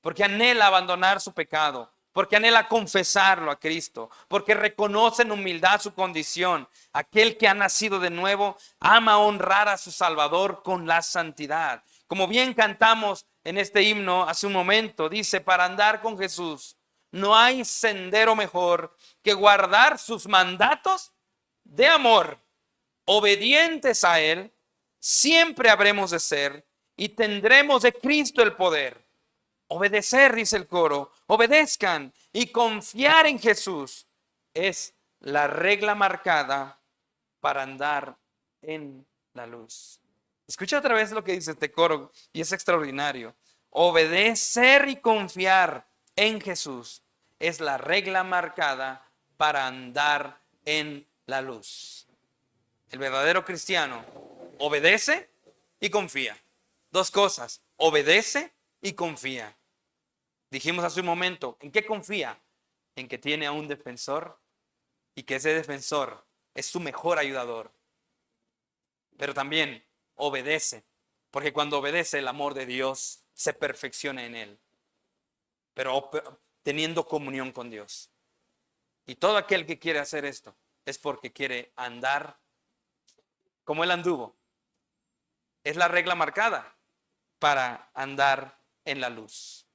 Porque anhela abandonar su pecado, porque anhela confesarlo a Cristo, porque reconoce en humildad su condición. Aquel que ha nacido de nuevo ama honrar a su Salvador con la santidad. Como bien cantamos en este himno hace un momento, dice: para andar con Jesús no hay sendero mejor que guardar sus mandatos de amor. Obedientes a Él, siempre habremos de ser y tendremos de Cristo el poder. Obedecer, dice el coro, obedezcan y confiar en Jesús es la regla marcada para andar en la luz. Escucha otra vez lo que dice este coro y es extraordinario. Obedecer y confiar en Jesús es la regla marcada para andar en la luz. El verdadero cristiano obedece y confía. Dos cosas, obedece y confía. Dijimos hace un momento, ¿en qué confía? En que tiene a un defensor y que ese defensor es su mejor ayudador. Pero también obedece, porque cuando obedece el amor de Dios se perfecciona en él, pero teniendo comunión con Dios. Y todo aquel que quiere hacer esto es porque quiere andar como él anduvo. Es la regla marcada para andar en la luz.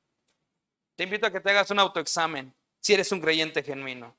Te invito a que te hagas un autoexamen si eres un creyente genuino.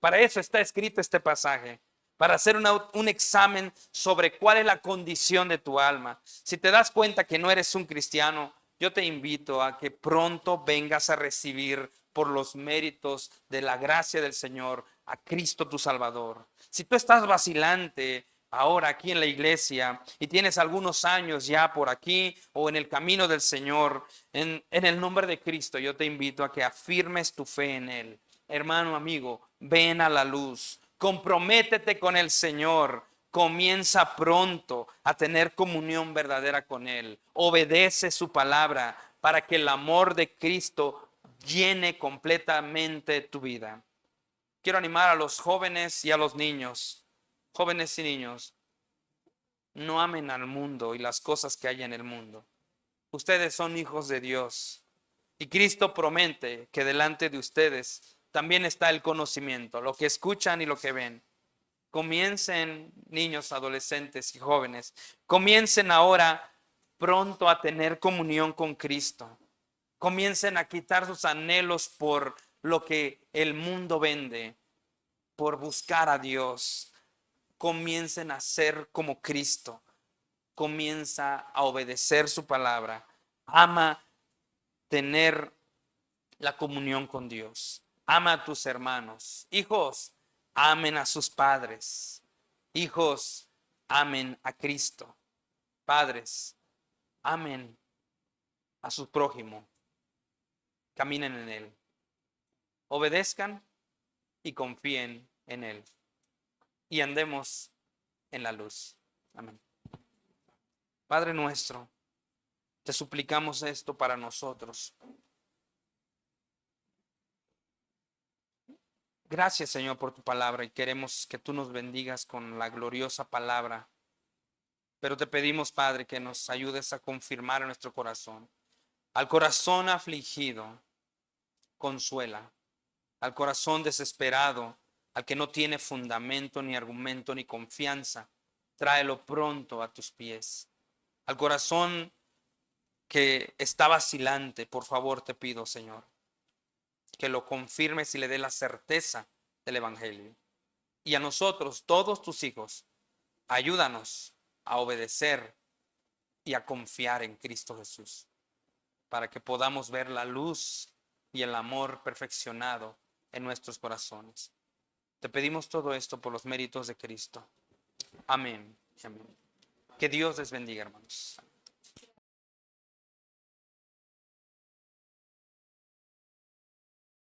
Para eso está escrito este pasaje, para hacer un examen sobre cuál es la condición de tu alma. Si te das cuenta que no eres un cristiano, yo te invito a que pronto vengas a recibir por los méritos de la gracia del Señor a Cristo tu Salvador. Si tú estás vacilante ahora aquí en la iglesia y tienes algunos años ya por aquí o en el camino del Señor, en el nombre de Cristo yo te invito a que afirmes tu fe en Él. Hermano, amigo, ven a la luz, comprométete con el Señor, comienza pronto a tener comunión verdadera con Él, obedece su palabra para que el amor de Cristo llene completamente tu vida. Quiero animar a los jóvenes y a los niños, jóvenes y niños, no amen al mundo y las cosas que hay en el mundo. Ustedes son hijos de Dios y Cristo promete que delante de ustedes también está el conocimiento, lo que escuchan y lo que ven. Comiencen, niños, adolescentes y jóvenes, comiencen ahora pronto a tener comunión con Cristo. Comiencen a quitar sus anhelos por lo que el mundo vende, por buscar a Dios. Comiencen a ser como Cristo. Comienza a obedecer su palabra. Ama tener la comunión con Dios. Ama a tus hermanos. Hijos, amen a sus padres. Hijos, amen a Cristo. Padres, amen a su prójimo. Caminen en Él. Obedezcan y confíen en Él. Y andemos en la luz. Amén. Padre nuestro, te suplicamos esto para nosotros. Gracias, Señor, por tu palabra y queremos que tú nos bendigas con la gloriosa palabra. Pero te pedimos, Padre, que nos ayudes a confirmar en nuestro corazón. Al corazón afligido, consuela. Al corazón desesperado, al que no tiene fundamento, ni argumento, ni confianza, tráelo pronto a tus pies. Al corazón que está vacilante, por favor te pido, Señor, que lo confirmes y le dé la certeza del Evangelio. Y a nosotros, todos tus hijos, ayúdanos a obedecer y a confiar en Cristo Jesús, para que podamos ver la luz y el amor perfeccionado en nuestros corazones. Te pedimos todo esto por los méritos de Cristo. Amén. Amén. Que Dios les bendiga, hermanos.